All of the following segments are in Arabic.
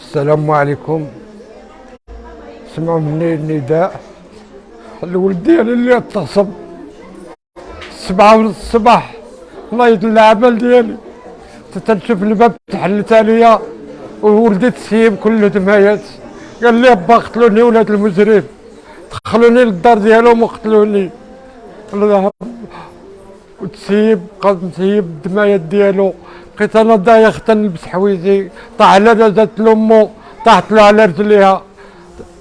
السلام عليكم. سمعوا مني النداء. الولد ديالي اللي اغتصب 7 الصباح، الله يدل العمل ديالي. تنشوف الباب تحلت عليا وولدي تسيب كله دمايات. قال لي با قتلوني ولاد المجرم، دخلوني للدار ديالهم وقتلوني. وتسيب قد نسيب الدمايات ديالو. بقيت انا دايخ تنلبس حوايجي. طاح على جات لامو، طاحت له على رجليها،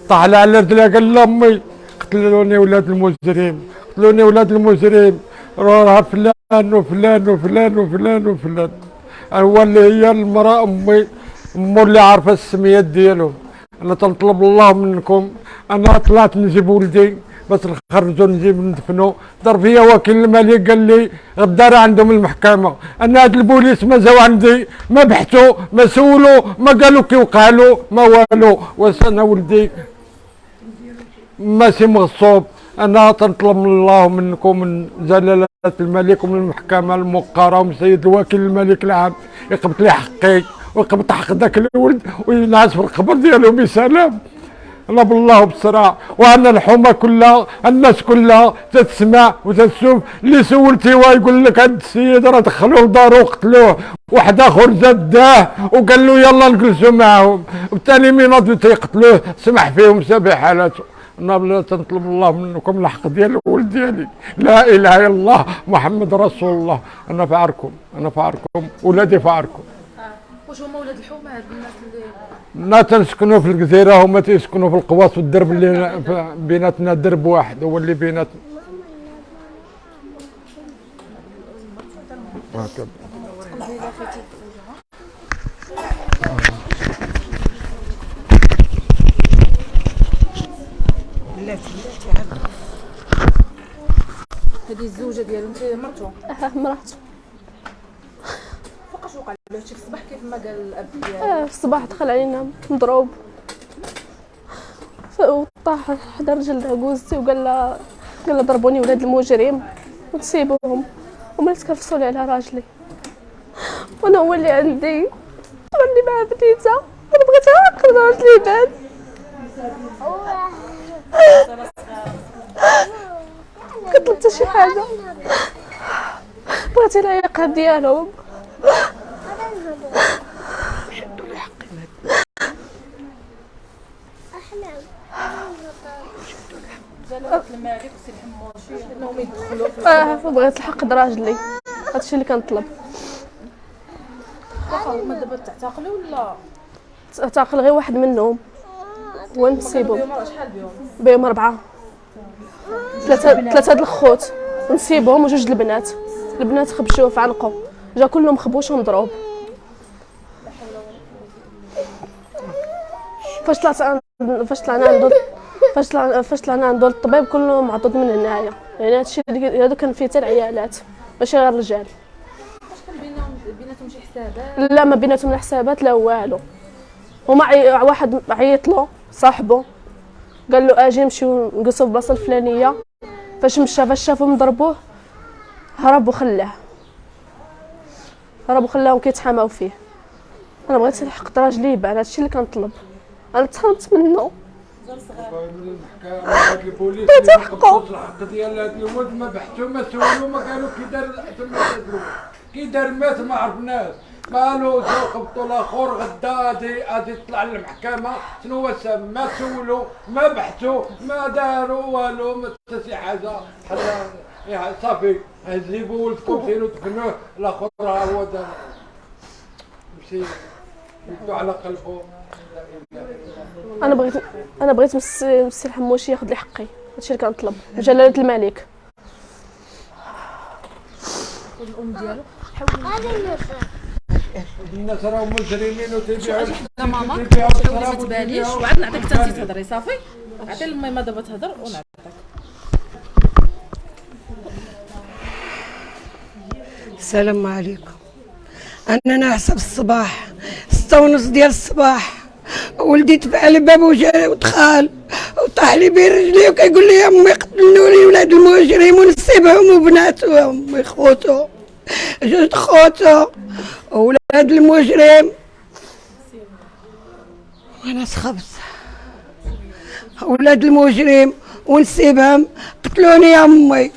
طاح على رجليها. قال لامي قتلوني ولاد المجرم، قتلوني ولاد المجرم. راه فلان وفلان وفلان وفلان وفلان. هو اللي هي المراه امي، امو اللي عارفه السميات ديالهم. انا تنطلب الله منكم، انا طلعت نجيب ولدي باش نخرجوا نجيب ندفنوا. ضرب فيا وكيل الملك قال لي غدا راه عندهم المحكمه. انا هاد البوليس ما جاو عندي، ما بحثوا ما سولوا ما قالوا كي وقع له ما والو. واش انا ولدي ماشي مغصوب؟ انا تنطلب من الله منكم، من جلاله الملك ومن المحكمه الموقره ومن سيد الوكيل الملك العام يقبط لي حقي ويقبط حق ذاك الولد وينعس في القبر ديالو بسلام. الله بالله بسرعه. وعندنا الحومه كلها، الناس كلها تتسمع وتتشوف. اللي سولتي ويقول لك هاد السيد راه دخلوه لدارو وقتلوه، واحد اخر زاد داه وقال له يلا نجلسوا معاهم، وبالتالي مين تيقتلوه سمح فيهم سابي حالته. انا تنطلب الله منكم الحق ديال الولد ديالي. لا اله الا الله محمد رسول الله. انا فاركم، انا فاركم، ولادي فاركم. واش هما ولاد الحومه هاد الناس اللي لا تنسكنوا في الجزيره، هما تيسكنوا في القواس والدرب اللي بيناتنا درب واحد هو اللي بيناتنا. هذه الزوجه ديالو انت مرتو؟ مراتو. فوقاش وقع له هادشي في الصباح كيف ما قال الاب في الصباح دخل علينا مضروب وطاح حدا رجل عجوزتي وقال لها ضربوني ولاد المجرم وتسيبوهم. وملي تكرفصوا لي على راجلي وانا هو اللي عندي مع بنيته. انا بغيت نعقل راجلي يبان. كطلبت شي حاجه، بغيت العياقه ديالهم. جلاله الملك وسي الحموشي انهم يدخلوا بغيت الحق دراجلي. هادشي اللي كنطلب. واخا هما دابا تعتقلوا ولا تعتقل غير واحد منهم ونسيبهم. شحال بهم 4 ثلاثة د الخوت نسيبهم وجوج د البنات. البنات خبشوه في عنقه، جا كلهم خبوش ومضروب. فاش طلعنا عنده الطبيب كلهم معضوض من هنايا. يعني هادشي هذا كان فيه حتى العيالات ماشي غير الرجال. واش كان بيناتهم شي حسابات؟ لا ما بيناتهم لا حسابات لا والو. هما واحد عيط له صاحبه قال له اجي نمشيو نقصوا في البلاصه الفلانيه. فاش مشى فاش شافهم ضربوه هرب وخلاه كيتحاماو فيه. انا بغيت الحق راجلي يبان. هادشي اللي كنطلب. انا تهربت منه. هاد البوليس اللي قبضوا الحق ديال هاد الولد ما بحثوا ما سولوا ما قالوا كي دار كي دار مات ما عرفناش. قالوا جاو قبضوا الاخر غدا غادي تطلع للمحكمه شنو هو السبب. ما سولوا ما بحثوا ما داروا والو ما حتى شي حاجه. بحال صافي جيبوا ولدكم سيروا دفنوه. الاخر راه هو دار مشي يدو على قلبه. انا بغيت السي الحموشي ياخذ لي حقي. هادشي اللي كنطلب من جلاله الملك. الام ديالو حاولي الناس راهم مجرمين وتيبيعوا لا ماما حاولي ما تبانيش وعاد نعطيك حتى انت تهضري صافي. عطي لماما دابا تهضر ونعطيك. السلام عليكم. انا ناعسه بالصباح 6:30 ديال الصباح، ولدي تبع الباب وجا ودخل وطاح لي بين رجلي وكيقول لي يا امي قتلوني ولاد المجرمين ونسيبهم وبناتهم وخوتو جوج خوتو ولاد المجرم وانا خبز ولاد المجرم ونسيبهم قتلوني يا امي.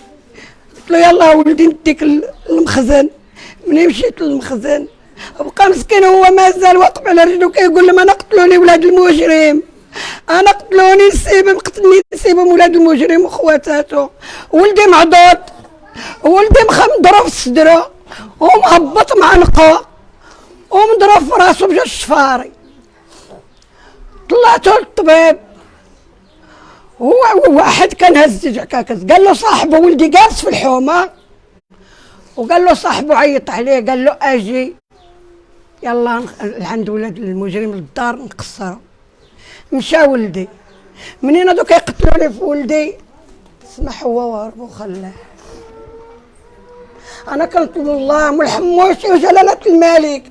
قلت له يلا ولدي نديك المخزن. منين مشيت للمخزن بقى مسكين هو مازال واقف على رجله كيقول لهم انا قتلوني ولاد المجرم، انا قتلوني نسيبهم قتلني نسيبهم ولاد المجرم وخواتاتو. ولدي معضوض ولدي مضروب في الصدره ومهبط معلقه ومضروب في راسو بجوج شفاري. طلعتو للطبيب هو واحد كان هز عكاكس قال له صاحبه ولدي جالس في الحومه وقال له صاحبه عيط عليه قال له اجي يلا عند ولاد المجرم للدار نقصروا. مشى ولدي منين هادو كيقتلوني في ولدي سمح هو وهرب وخلاه. انا كنطلب الله من الحموشي وجلاله الملك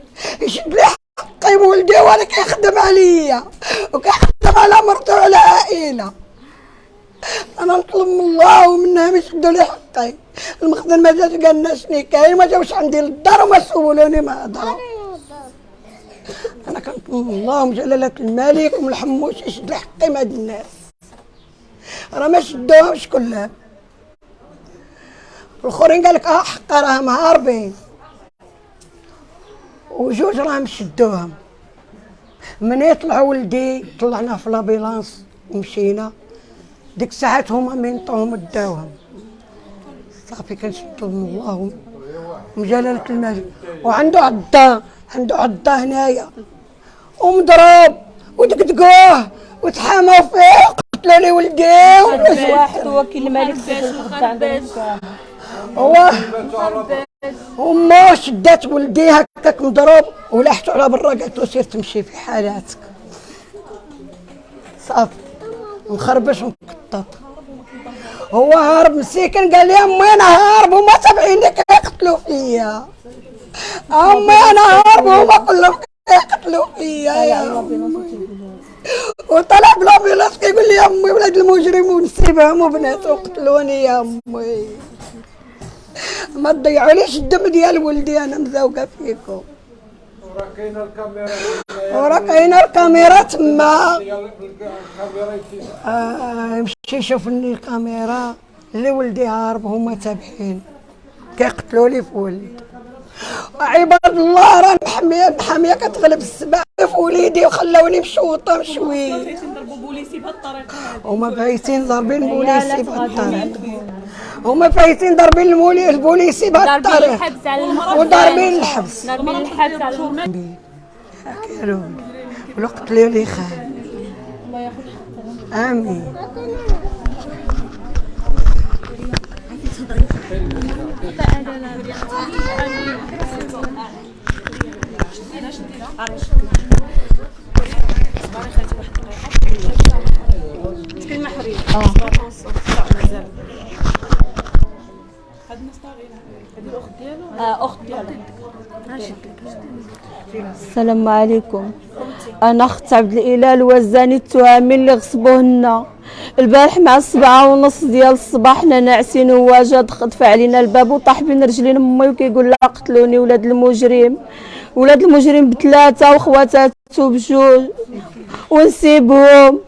يشد لي حقي بولدي وانا كيخدم عليا وكيخدم على مرته وعلى عائله. انا نطلب من الله ومنهم يشدوا لي حقي. المخزن ما جاش قال لنا شني كاين ما جاوش عندي للدار وما سولوني ما هضروا. انا كنطلب من الله وجلاله الملك ومن الحموش يشد لي حقي مع هاد الناس راه ما شدوهمش كلهم. الاخرين قال لك حقا راهم هاربين وجوج راهم شدوهم. من يطلعوا ولدي طلعناه في لابيلانس ومشينا ديك الساعات هما منطوهم داوهم صافي. كنشد من الله وجلاله الملك وعنده عضه هنايا ومضروب ودقدقوه وتحاموا فيه قتلوا لي ولدي. واحد وكيل الملك هو امه شدات ولدي هكاك مضروب ولحته على برا قالت له سير تمشي في حالاتك صافي مخربش ومقطط. هو هارب مسكين قال لي امي انا هارب وما تابعيني كيقتلوا فيا. امي انا هارب وهما كلهم كيقتلوا فيا يا امي. وطلع بلابيلاس كيقول لي يا امي ولاد المجرمين نسيبهم وبناتهم قتلوني يا امي. ما تضيعوليش الدم ديال ولدي انا مزوقه فيكم. وراه كاينه الكاميرا تما. يمشي يشوفني الكاميرا اللي ولدي هارب هما تابعين كيقتلوا لي في ولد. عباد الله راه المحاميه كتغلب السبع في وليدي وخلاوني مشوطه مشوي. هما فايتين ضاربين البوليسي بهاد الطريق. هما فايتين ضاربين البوليسي بهاد الطريق وضاربين الحبس. ضاربين الحبس على كيلو ولو قتلوا لي خال. الله ياخذ حقهم. امين. كلمة حرية. اخت ديالو. السلام عليكم. انا اخت عبد الاله الوزاني التهامين اللي غصبوهن البارح مع 7:30 ديال الصباح. حنا ناعسين هو جا دفع علينا الباب وطاح بين رجلين امي وكيقول لها قتلوني ولاد المجرم بثلاثه وخواتاتو بجوج ونسيبهم.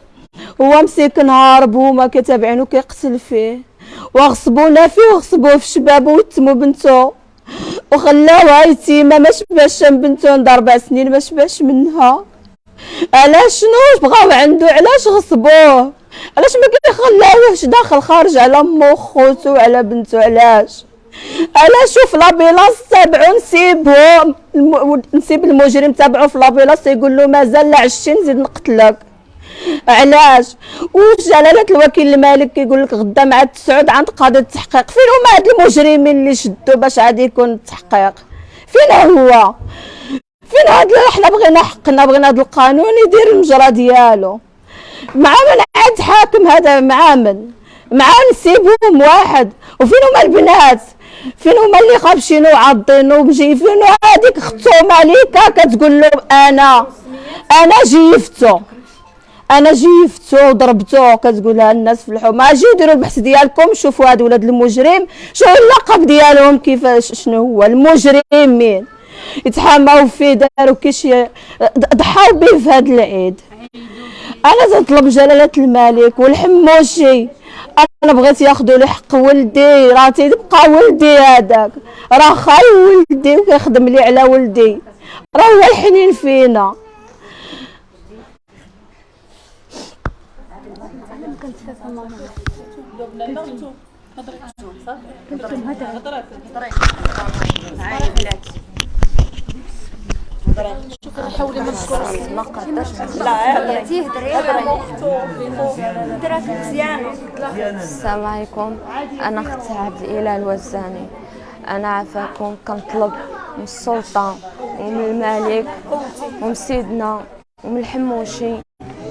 هو مسكين هارب وهما كتابعينو كيقتل فيه وغصبونا فيه وغصبوه في شبابو وتمو بنتو وخلاوها يتيمه ما شباش بنتو عندها 4 سنين ما شباش منها. علاش شنو بغاو عنده علاش غصبوه علاش ما كيخلاوهش داخل خارج على امو وخوتو وعلى بنتو علاش شوف لابيلاص تابعو نسيبهم نسيب المجرم تابعو في لابيلاص يقول له مازال لا عشتي نزيد نقتلك علاش. وجلاله الوكيل الملك كيقول لك غدا مع 9 عند قاضي التحقيق. فين هما هاد المجرمين اللي شدوا باش عاد يكون التحقيق فين هو؟ فين هاد حنا بغينا حقنا، بغينا هاد القانون يدير المجرى ديالو. مع من عاد حاكم هذا، مع من نسيبهم واحد. وفين هما البنات؟ فين هما اللي خابشينو وعاضينو ومجيفينو؟ هذيك ختوم عليك كتقول له انا جيفتو وضربتو، كتقولها الناس في الحومه. اجيو ديروا البحث ديالكم، شوفوا هاد ولاد المجرم شنو اللقب ديالهم، كيفاش شنو هو المجرمين يتحاماو فيه، داروا كيشي ضحاو به في هاد العيد. انا تنطلب جلاله الملك والحموشي، انا بغيت ياخذوا لي حق ولدي، راه تيبقى ولدي هذاك، راه خاي ولدي وكيخدم لي على ولدي، راه هو الحنين فينا. حاولي ما تشكرش ما قدرش لا السلام عليكم. انا اخت عبد الاله الوزاني. انا عافاكم كنطلب من السلطه ومن الملك ومن سيدنا ومن الحموشي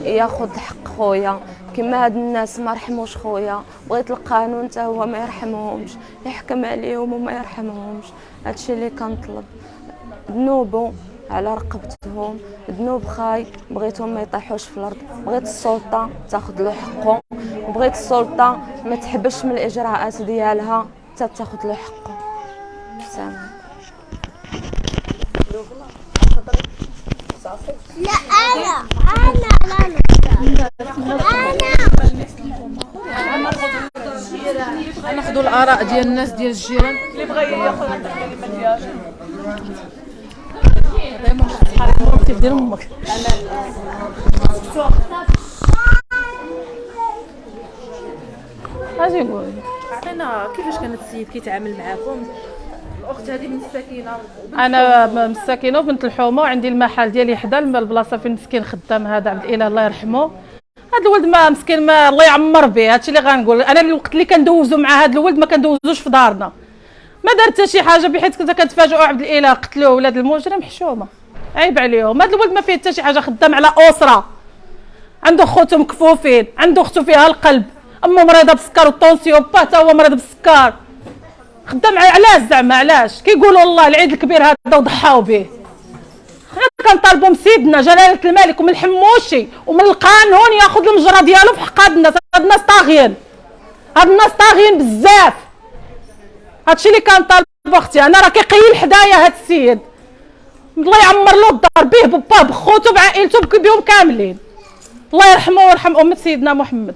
ياخذ حق خويا، كما هاد الناس ما رحموش خويا. بغيت القانون حتى هو ما يرحمهمش، يحكم عليهم وما يرحمهمش. هادشي اللي كنطلب. ذنوبو على رقبتهم، ذنوب خاي بغيتهم ما يطيحوش في الارض. بغيت السلطه تاخذ له حقه، وبغيت السلطه ما تحبش من الاجراءات ديالها حتى تاخذ له حقه. سلام. لا انا ناخذوا الاراء ديال الناس ديال الجيران اللي بغى ياخذ الكلمه ديالو. كيف دير امك؟ اجي نقول عطينا كيفاش كان السيد كيتعامل معاكم. الاخت هذه من الساكنه. انا من الساكنه وبنت الحومه، وعندي المحل ديالي حدا البلاصه فين مسكين خدام هذا عبد الاله الله يرحمه. هذا الولد ما مسكين، ما الله يعمر به. هادشي اللي غنقول. انا الوقت اللي كندوزو مع هذا الولد ما كندوزوش في دارنا، ما دار حتى شي حاجه، بحيث كنت كتفاجئوا عبد الاله قتلوه ولاد المجرم. حشومه عيب عليهم. هذا الولد ما فيه حتى شي حاجه، خدام على اسره، عنده خوتو مكفوفين، عنده اختو فيها القلب، امه مريضه بالسكر والطونسيون، با حتى هو مريض بالسكر. خدام علاش زعما؟ علاش كيقولوا الله العيد الكبير هذا وضحاو به؟ حنا كنطالبوا من سيدنا جلاله الملك ومن الحموشي ومن القانون ياخذ المجرى ديالو في حق هاد الناس. هاد الناس طاغيين، هاد الناس طاغيين بزاف. هادشي اللي كنطالب اختي. انا راه كيقيل حدايا هاد السيد، الله يعمر له الدار به بباه بخوتو بعائلته بهم كاملين. الله يرحمه ويرحم امه سيدنا محمد.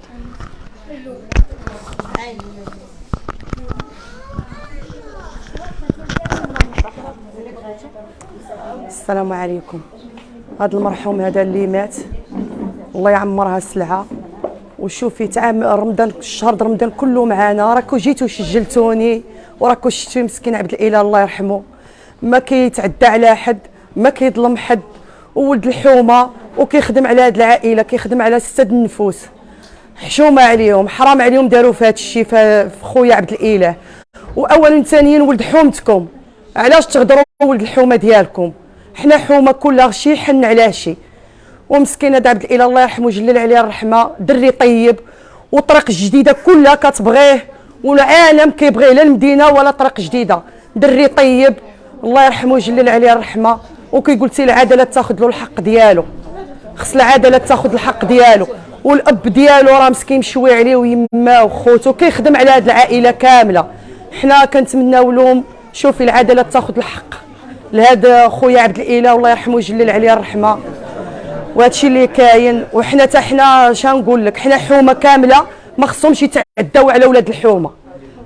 السلام عليكم. هذا المرحوم هذا اللي مات الله يعمرها السلعه، وشوفي تعامل رمضان، شهر رمضان كله معانا. راكو جيتو سجلتوني وراكو شفتوا مسكين عبد الاله الله يرحمه، ما كيتعدى على حد، ما كيظلم حد، وولد الحومه وكيخدم على هاد العائله، كيخدم على 6 النفوس. حشومه عليهم، حرام عليهم داروا في هذا الشيء في خويا عبد الاله. واولا ثانيا ولد حومتكم، علاش تغدروا ولد الحومه ديالكم؟ حنا حومه كلها شي حن على شي. ومسكين هذا عبد الاله الله يرحمه جلل عليه الرحمه، دري طيب، وطريق جديده كلها كتبغيه، والعالم كيبغيه، لا المدينه ولا طريق جديده. دري طيب الله يرحمه جلل عليه الرحمه، وكيقول سي العداله تاخذ له الحق ديالو، خص العداله تاخذ الحق ديالو. والاب ديالو راه مسكين مشوي عليه ويما وخوتو، كيخدم على هذه العائله كامله. حنا كنتمناو لهم شوفي العداله تاخذ الحق لهذا خويا عبد الاله الله يرحمه جلل عليه الرحمه. وهادشي اللي كاين. وحنا حتى حنا شنقول لك، حنا حومه كامله ما خصهمش يتعداو على ولاد الحومه.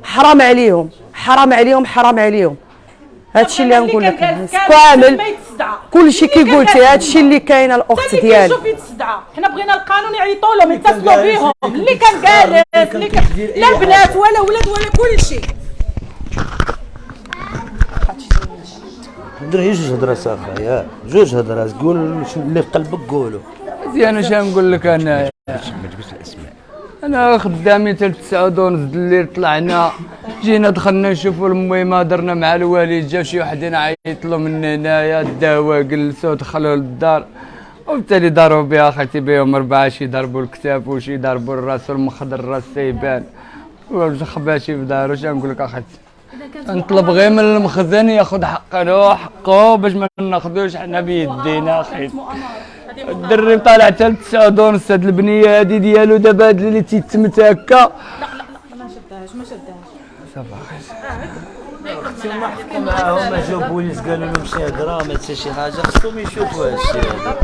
حرام عليهم، حرام عليهم، حرام عليهم. هادشي اللي نقول لك كامل، كلشي كي قلتي هادشي اللي كاين. الاخت ديالي شوفي تستدعى، حنا بغينا القانون يعيطوا لهم يتصلوا بهم، اللي كان جالس، اللي كان لا بنات ولا ولاد ولا كلشي. دري جوج هضره صافي، يا جوج هضرات، قول اللي في قلبك قولوا. زين اش نقول لك انا؟ ما تقولش الاسماء. انا خدامين حتى 9 ونص الليل طلعنا جينا دخلنا نشوفوا المهم درنا مع الوالد جا شي وحدين عيط له من هنايا الدواء جلسوا دخلوا للدار وبالتالي ضربوا بها خالتي بهم 4 شي ضربوا الكتاف وشي ضربوا الراس والمخدر الراس تيبان وخبا شي في دارو. اش نقول لك اخاتي نطلب غير من المخزن ياخذ حقه باش ما ناخذوش حنا بيدينا اخي. الدري طالع حتى 9 ونص هاد البنيه هادي ديالو دابا هاد اللي تيتمت هكا. لا ما شدهاش ما شدهاش صافا اختي ما حكوا معاهم جاو بوليس قالوا لهم شي هضره ما حتى شي حاجه خصهم يشوفوا هادشي هذا.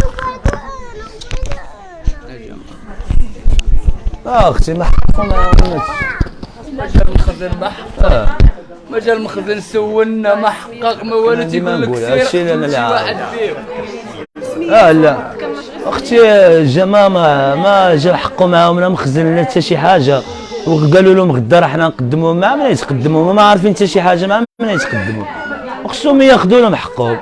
اختي ما حكوا معاهم ما جا المخزن ما حقق ما جا المخزن سولنا ما حقق ما والو تيقول لك سير هادشي اللي انا اللي واحد عارف. فيهم. لا اختي الجماعه ما جا حقوا معاهم لا مخزن لا حتى شي حاجه وقالوا لهم غدا راه حنا نقدموا مع من يتقدموا ما عارفين حتى شي حاجه مع من يتقدموا وخصهم ياخذوا لهم حقهم.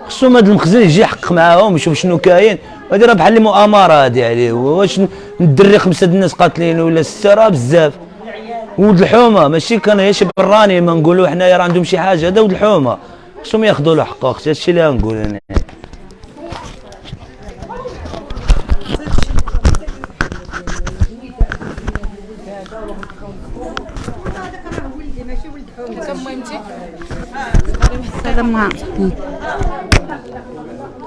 خصهم هذا المخزن يجي يحقق معاهم يشوف شنو كاين. هذه راه بحال المؤامره هذه عليه. واش الدري 5 الناس قاتلين ولا 6 راه بزاف. ولد الحومه ماشي كان شي براني ما نقولوا حنايا راه عندهم شي حاجه. هذا ولد الحومه خصهم ياخذوا له حقه. اختي هادشي اللي غنقول انا.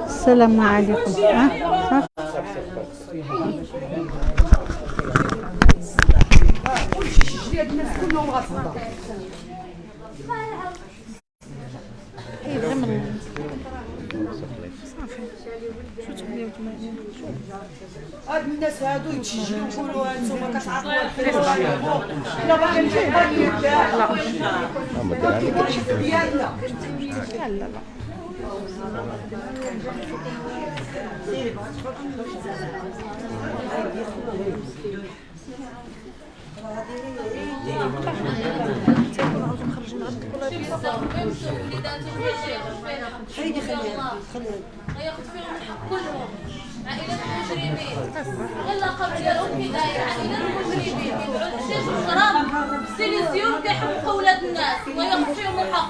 السلام عليكم. هاد الناس هادو يتشجعوا يقولوا انتم كتعرفوا لا باغي نجي ديالنا غياخذ فيهم الحق كلهم. عائلة المجرمين واللقب ديالهم كي داير عائلة المجرمين كيبيعوا الحشيش والشراب بالسيليزيوم كيحمقوا ولاد الناس وياخذ فيهم الحق.